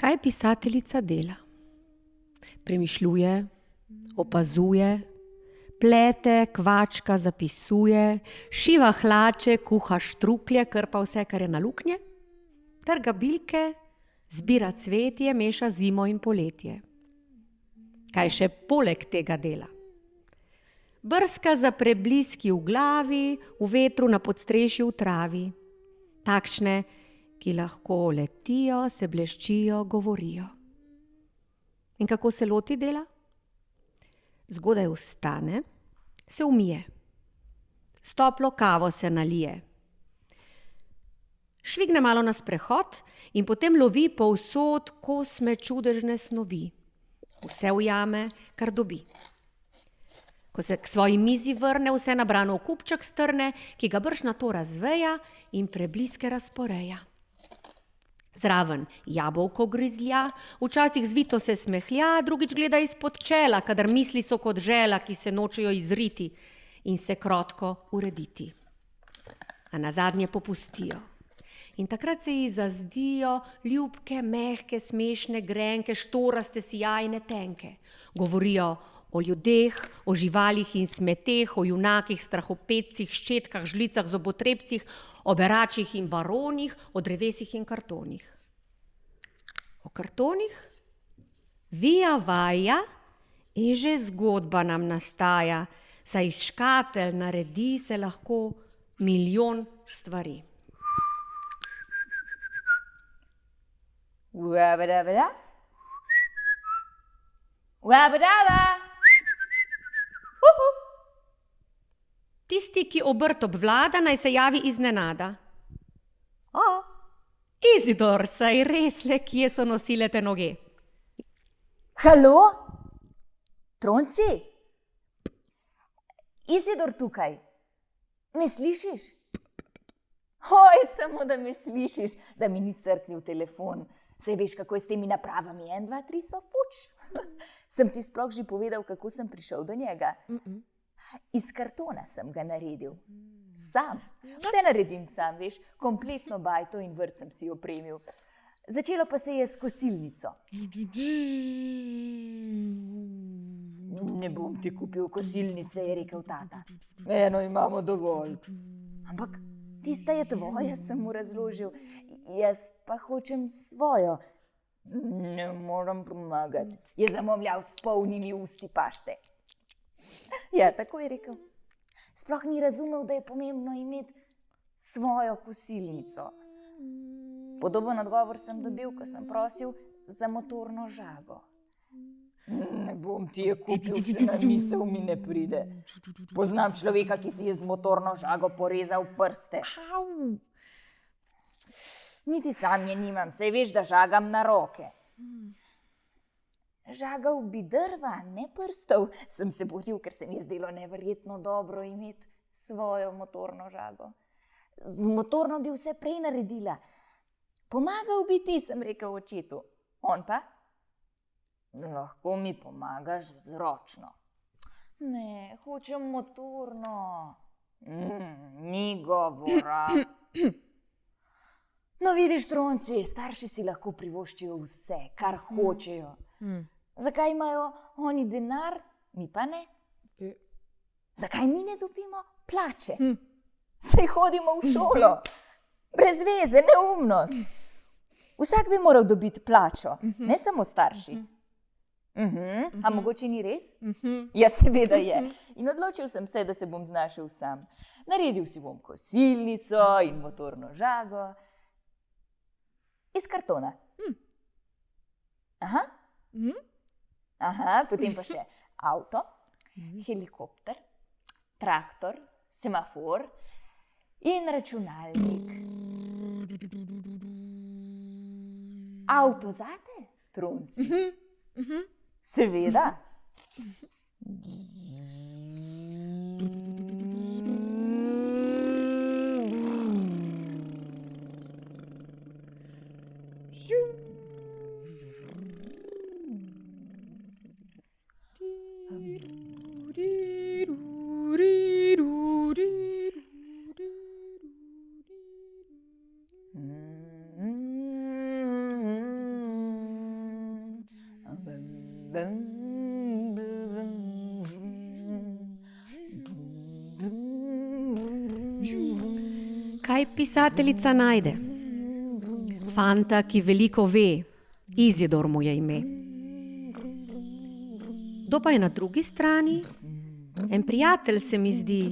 Kaj pisateljica dela? Premišljuje, opazuje, plete, kvačka, zapisuje, šiva hlače, kuha štruklje, krpa vse, kar je na luknje, trga bilke, zbira cvetje, meša zimo in poletje. Kaj še poleg tega dela? Brska za prebliski v glavi, v vetru, na podstrešju, v travi. Takšne, ki lahko letijo, se bleščijo, govorijo. In kako se loti dela? Zgodaj vstane, se umije. S toplo kavo se nalije. Švigne malo na sprehod in potem lovi povsod kosme čudežne snovi. Vse ujame, kar dobi. Ko se k svoji mizi vrne, vse nabrano v kupček strne, ki ga brž nato razveja in prebliske razporeja. Zraven jabolko grizlja, včasih zvito se smehlja, drugič gleda izpod čela, kadar misli so kot žela, ki se nočejo izriti in se krotko urediti. A nazadnje popustijo. In takrat se ji zazdijo ljubke, mehke, smešne, grenke, štoraste, sijajne, tenke. Govorijo o ljudeh, o živalih in smeteh, o junakih, strahopetcih, ščetkah, žlicah, zobotrebcih, o beračih in baronih, o drevesih in kartonih. O kartonih vija vaja in že zgodba nam nastaja, saj iz škatel naredi se lahko milijon stvari. Uabadabada. Uabadaba. Tisti, ki obrt obvlada, naj se javi iznenada. O, Izidor, saj res le, kje so nosile te noge? halo? Tronci? Izidor tukaj. Me slišiš? Oj, samo da me slišiš, da mi ni crknil telefon. Saj veš, kako je s temi napravami. 1, 2, 3 so fuč. Sem ti sploh že povedal, kako sem prišel do njega? Iz kartona sem ga naredil. Sam. Vse naredim sam, veš. Kompletno bajto in vrt sem si opremil. Začelo pa se je s kosilnico. Ne bom ti kupil kosilnice, je rekel tata. Eno imamo dovolj. Ampak tista je tvoja, sem mu razložil. Jaz pa hočem svojo. Ne moram pomagati, je zamomljal s polnimi usti pašte. Ja, tako je rekel. Sploh ni razumel, da je pomembno imeti svojo kosilnico. Podoben odgovor sem dobil, ko sem prosil za motorno žago. Ne bom ti je kupil, še na misel mi ne pride. Poznam človeka, ki si je z motorno žago porezal prste. Niti sam je nimam, saj veš, da žagam na roke. Žagal bi drva, ne prstov, sem se boril, ker se mi je zdelo neverjetno dobro imeti svojo motorno žago. Z motorno bi vse prej naredila. Pomagal bi ti, sem rekel očetu. On pa? Lahko mi pomagaš z ročno. Ne, hočem motorno. Ni govora. No, vidiš, Tronci, starši si lahko privoščijo vse, kar hočejo. Zakaj imajo oni denar, mi pa ne? Zakaj mi ne dobimo plače? Saj hodimo v šolo. Brez veze, neumnost. Vsak bi moral dobiti plačo, ne samo starši. A mogoče ni res? Ja, seveda je. In odločil sem se, da se bom znašel sam. Naredil si bom kosilnico in motorno žago. Iz kartona. Aha, potem pa še avto, helikopter, traktor, semafor in računalnik. avto zate, Tronci? Seveda. Kaj pisateljica najde? Fanta, ki veliko ve, Izidor mu je ime. Kdo pa je na drugi strani? En prijatelj se mi zdi,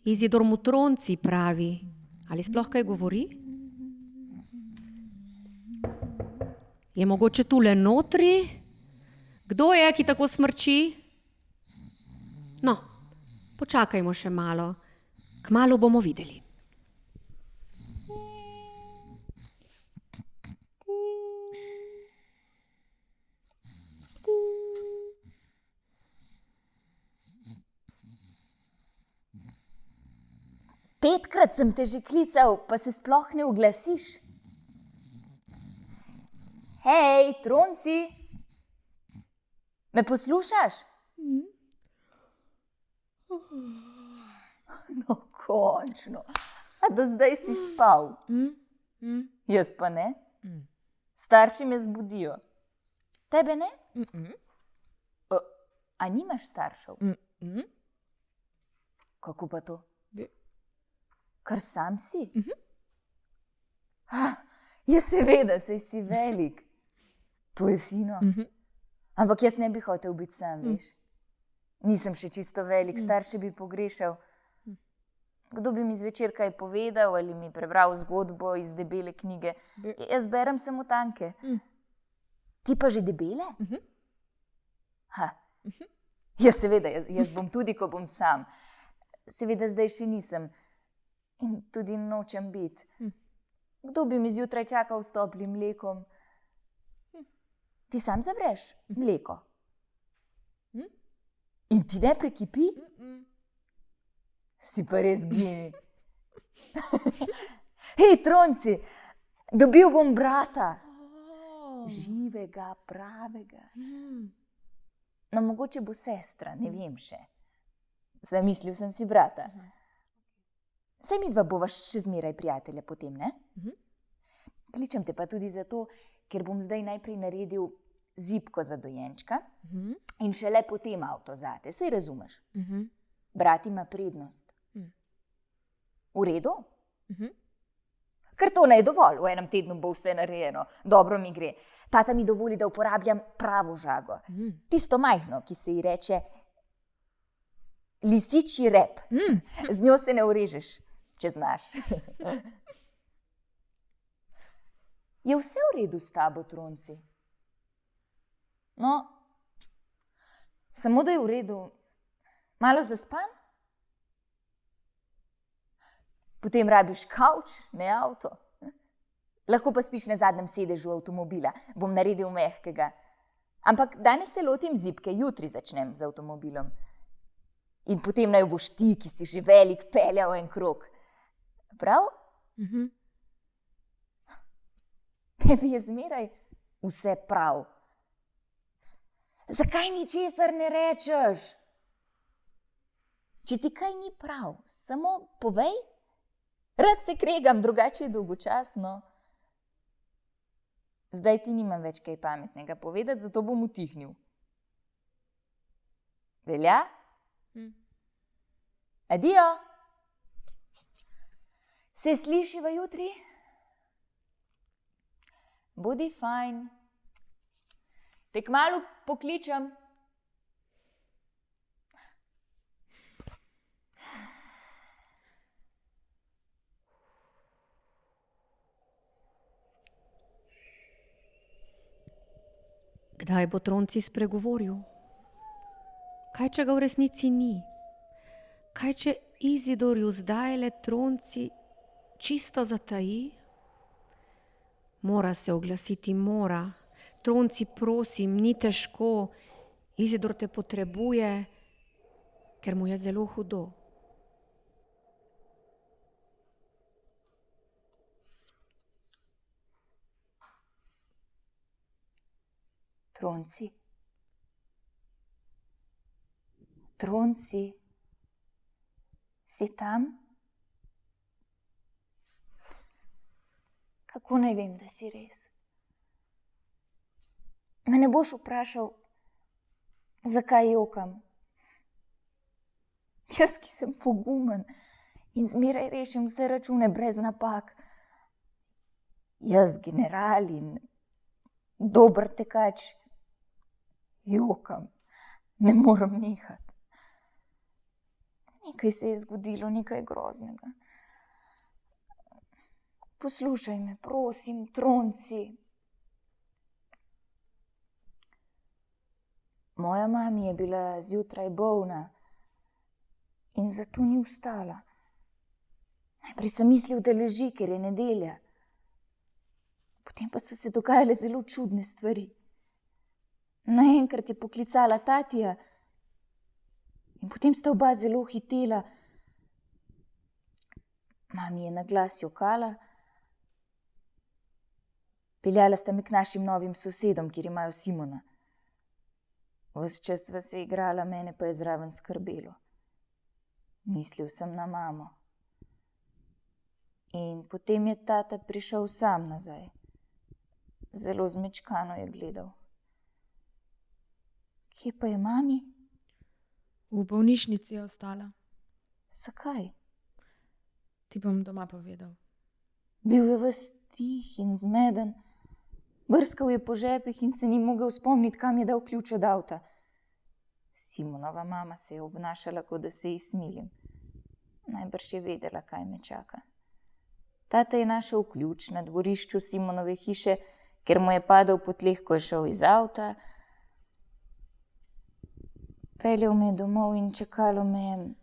Izidor mu Tronci pravi. Ali sploh kaj govori? Je mogoče tule notri? Kdo je, ki tako smrči? No, počakajmo še malo. Kmalu bomo videli. Petkrat sem te že klical, pa se sploh ne oglasiš. Hej, Tronci! Me poslušaš? No, končno. A do zdaj si spal? Jaz pa ne. Starši me zbudijo. Tebe ne? A nimaš staršev? Kako pa to? Kar sam si? Ja, seveda, saj si velik. To je fino. Ampak jaz ne bi hotel biti sam, veš. Nisem še čisto velik, starše bi pogrešal. Kdo bi mi zvečer kaj povedal ali mi prebral zgodbo iz debele knjige? Jaz berem samo tanke. Ti pa že debele? Ja, seveda, jaz bom tudi, ko bom sam. Seveda zdaj še nisem. In tudi nočem biti. Kdo bi mi zjutraj čakal s toplim mlekom? Ti sam zavreš mleko? In ti ne prekipi? Si pa res genij. Hej, Tronci, dobil bom brata. Živega, pravega. No, mogoče bo sestra, ne vem še. Zamislil sem si brata. Saj midva bova še zmeraj prijatelja potem, ne? Kličem te pa tudi zato, ker bom zdaj najprej naredil zibko za dojenčka in šele potem avto zate, saj razumeš. Brat ima prednost. V redu? Ker to ne je dovolj, v enem tednu bo vse narejeno. Dobro mi gre. Tata mi dovoli, da uporabljam pravo žago. Tisto majhno, ki se ji reče lisičji rep. Z njo se ne urežeš, če znaš. Je vse v redu s tabo, Tronci? No, samo da je v redu. Malo zaspan? Potem rabiš kavč, ne avto. Lahko pa spiš na zadnjem sedežu avtomobila. Bom naredil mehkega. Ampak danes se lotim zibke, jutri začnem z avtomobilom. In potem naj boš ti, ki si že velik, peljal en krog. Prav? Tebi je zmeraj vse prav. Zakaj ničesar ne rečeš? Če ti kaj ni prav, samo povej. Rad se kregam, drugače je dolgočasno. Zdaj ti nimam več kaj pametnega povedati, zato bom utihnil. Velja? Adijo. Se slišiva jutri? Bodi fajn. Te kmalu pokličem. Kdaj bo Tronci spregovoril? Kaj, če ga v resnici ni? Kaj, če Izidorju zdajle Tronci čisto zataji? Mora se oglasiti, mora. Tronci, prosim, ni težko. Izidor te potrebuje, ker mu je zelo hudo. Tronci. Tronci. Si tam? Kako naj vem, da si res? Me ne boš vprašal, zakaj jokam? Jaz, ki sem pogumen in zmeraj rešim vse račune brez napak. Jaz, general in dober tekač, jokam, ne morem nehati. Nekaj se je zgodilo, nekaj groznega. Poslušaj me, prosim, Tronci. Moja mami je bila zjutraj bolna in zato ni vstala. Najprej sem mislil, da leži, ker je nedelja. Potem pa so se dogajale zelo čudne stvari. Naenkrat je poklicala tatija in potem sta oba zelo hitela. Mami je na glas jokala. Peljala sta me k našim novim sosedom, kjer imajo Simona. Ves čas sva se igrala, mene pa je zraven skrbelo. Mislil sem na mamo. In potem je tata prišel sam nazaj. Zelo zmečkano je gledal. Kje pa je mami? V bolnišnici je ostala. Zakaj? Ti bom doma povedal. Bil je ves tih in zmeden. Brskal je po žepih in se ni mogel spomniti, kam je dal ključ od avta. Simonova mama se je obnašala, kot da se ji smilim. Najbrž je vedela, kaj me čaka. Tata je našel ključ na dvorišču Simonove hiše, ker mu je padel po tleh, ko je šel iz avta. Peljal me je domov in čakalo me je.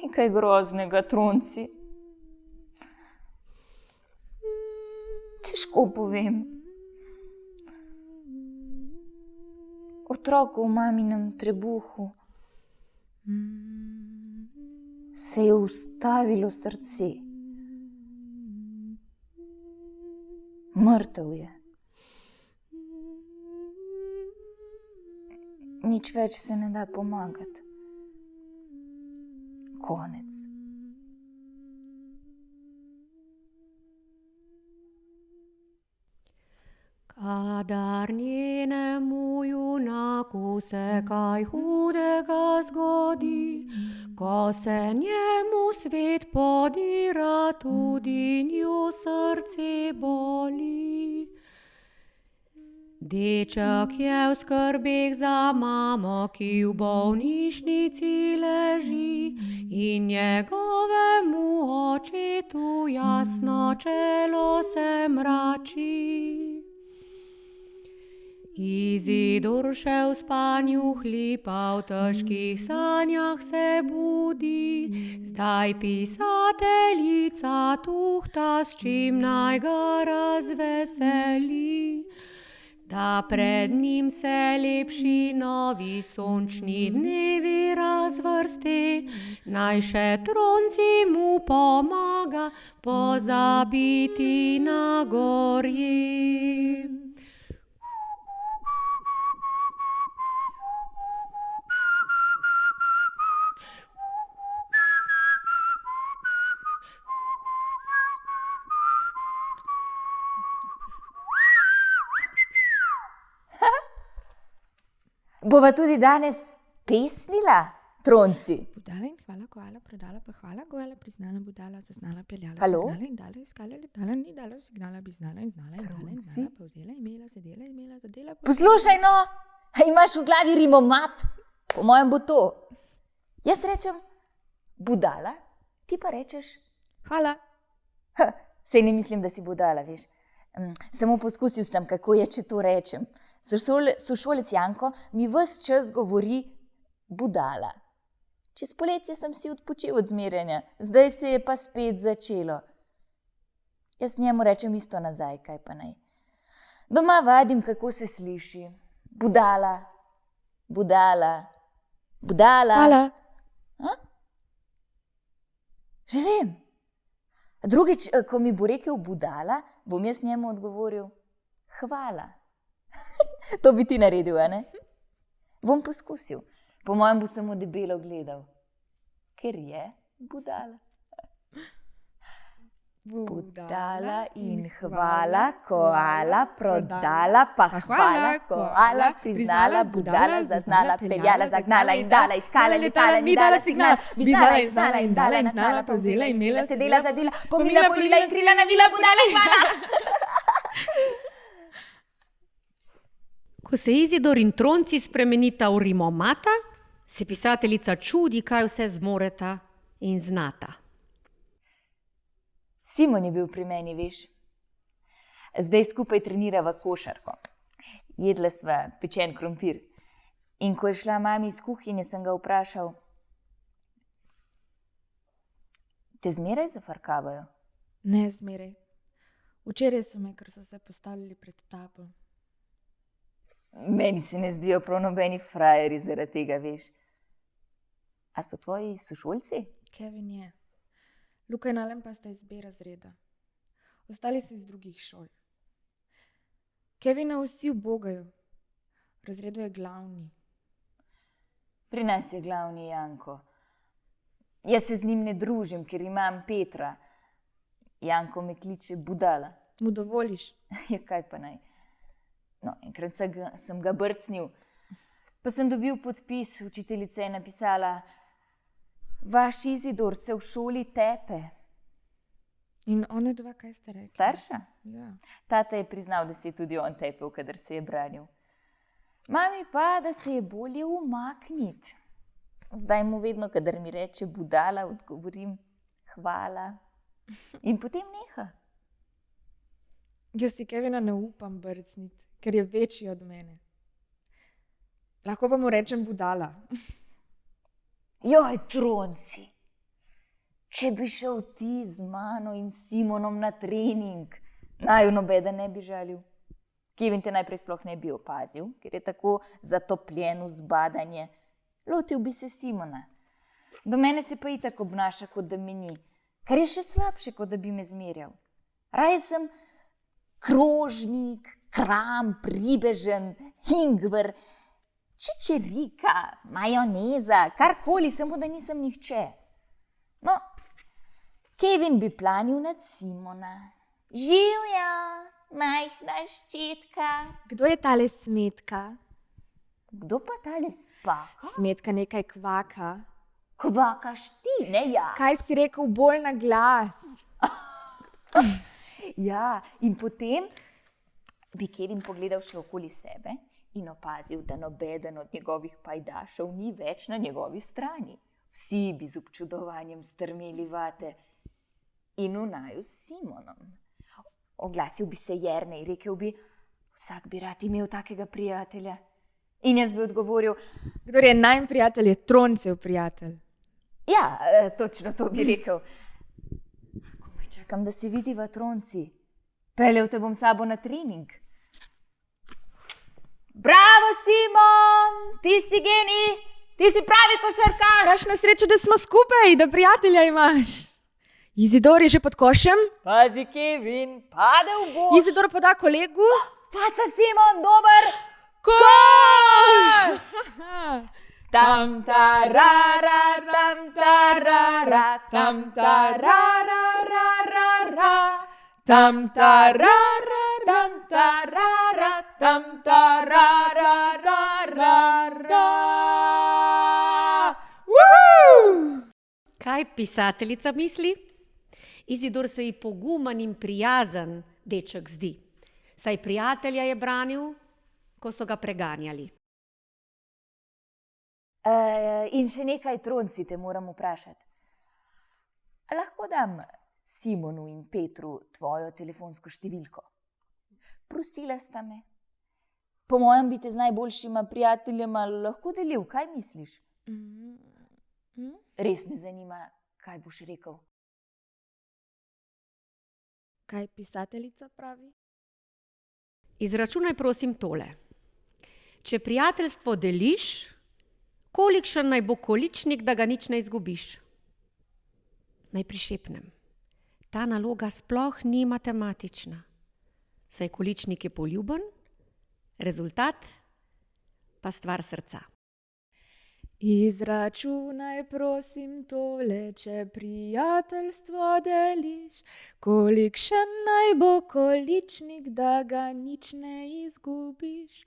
Nekaj groznega, Tronci. Težko povem. Otroku v maminem trebuhu se je ustavilo srce. Mrtev je. Nič več se ne da pomagati. Konec. Kadar njenemu junaku se kaj hudega zgodi, ko se njemu svet podira, tudi njo srce boli. Deček je v skrbeh za mamo, ki v bolnišnici leži, in njegovemu očetu jasno čelo se mrači. Izidor še v spanju hlipa, v težkih sanjah se budi, zdaj pisateljica tuhta, s čim naj ga razveseli. Da pred njim se lepši novi sončni dnevi razvrste, naj še Tronci mu pomaga pozabiti na gorje. Bova tudi danes pesnila, Tronci? Budala in hvala, koala, prodala pa hvala, goala, priznala, budala, zaznala, peljala, Halo? zagnala in dala, iskala, letala, ni dala, signala, bi znala in znala in dala in Tronci? znala, povzela, imela, zadela, imela, zadela, Poslušaj, no, imaš v glavi rimomat? Po mojem bo to. Jaz rečem budala, ti pa rečeš, hvala. sej ne mislim, da si budala, veš. Samo poskusil sem, kako je, če to rečem. Sošolec Janko mi ves čas govori budala. Čez poletje sem si odpočil od zmerjanja, zdaj se je pa spet začelo. Jaz njemu rečem isto nazaj, kaj pa naj. Doma vadim, kako se sliši. Budala, budala, budala. Hvala. Že vem. Drugič, ko mi bo rekel budala, bom jaz njemu odgovoril hvala. To bi ti naredil, a ne? Bom poskusil. Po mojem bo samo debelo gledal, ker je budala. Budala in hvala, koala, prodala, pa hvala, koala, priznala, budala, zaznala, peljala, zagnala in dala, iskala, letala, ni dala signala, bi znala in znala in dala, nagnala, povzela, imela, sedela, zadela, pomila, polila in krila, navila, budala, hvala. Ko se Izidor in Tronci spremenita v rimomata, se pisateljica čudi, kaj vse zmoreta in znata. Simon je bil pri meni, veš. Zdaj skupaj trenirava košarko. Jedla sva pečen krompir. In ko je šla mami iz kuhinje, sem ga vprašal, te zmeraj zafrkavajo? Ne zmeraj. Včeraj so me, ker so se postavili pred tabo. Meni se ne zdijo prav nobeni frajeri zaradi tega, veš. A so tvoji sošolci? Kevin je. Luka in Alen pa sta iz B razreda. Ostali so iz drugih šol. Kevina vsi ubogajo. V razredu je glavni. Pri nas je glavni Janko. Jaz se z njim ne družim, ker imam Petra. Janko me kliče budala. Mu dovoliš? Ja, kaj pa naj. No, enkrat sem ga brcnil, pa sem dobil podpis, učiteljica je napisala, vaš Izidor se v šoli tepe. In one dva, kaj ste rekli? Starša? Ja. Tata je priznal, da se je tudi on tepel, kadar se je branil. Mami pa, da se je bolje umakniti. Zdaj mu vedno, kadar mi reče budala, odgovorim hvala. In potem neha. Jaz si Kevina ne upam brcniti, ker je večji od mene. Lahko pa mu rečem budala. Joj, Tronci, če bi šel ti z mano in Simonom na trening, naju nobeden ne bi žalil. Kevin te najprej sploh ne bi opazil, ker je tako zatopljen v zbadanje. Lotil bi se Simona. Do mene se pa itak obnaša, kot da me ni, kar je še slabše, kot da bi me zmerjal. Raje sem krožnik, kramp, ribežen, ingver, čičerika, majoneza, karkoli, samo da nisem nihče. No, Kevin bi planil nad Simona. Živja, majhna ščetka. Kdo je tale Smetka? Kdo pa tale Spaka? Smetka nekaj kvaka. Kvakaš ti, ne jaz. Kaj si rekel bolj na glas? Ja, in potem bi Kevin pogledal še okoli sebe in opazil, da nobeden od njegovih pajdašev ni več na njegovi strani. Vsi bi z občudovanjem strmeli vate in v naju s Simonom. Oglasil bi se Jernej, rekel bi, vsak bi rad imel takega prijatelja. In jaz bi odgovoril, Kdor je najin prijatelj, je Troncev prijatelj. ja, točno to bi rekel. Komaj čakam, da se vidiva, Tronci. Peljal te bom sabo na trening. Bravo, Simon, ti si genij, ti si pravi košarkaš. Kakšna sreča, da smo skupaj, da prijatelja imaš. Izidor je že pod košem. Pazi, Kevin, padel boš. Izidor poda kolegu. Faca, Simon, dober. Koš! Tam tarara, tam tarara, tam tarara, tam tarara, tam tarara, tam tarara. Kaj pisateljica misli? Izidor se ji poguman in prijazen deček zdi, saj prijatelja je branil, ko so ga preganjali. In še nekaj, Tronci, te moram vprašati. A lahko dam Simonu in Petru tvojo telefonsko številko? Prosila sta me. Po mojem bi te z najboljšima prijateljema lahko delil, kaj misliš? Res me zanima, kaj boš rekel. Kaj pisateljica pravi? Izračunaj prosim tole. Če prijateljstvo deliš, kolikšen naj bo količnik, da ga nič ne izgubiš? Naj prišepnem. Ta naloga sploh ni matematična. Saj količnik je poljuben, rezultat pa stvar srca. Izračunaj prosim tole, če prijateljstvo deliš, kolikšen naj bo količnik, da ga nič ne izgubiš.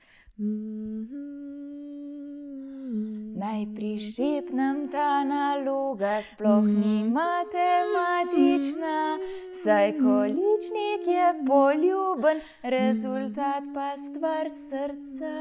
Naj prišepnem, ta naloga sploh ni matematična, saj količnik je poljuben, rezultat pa stvar srca.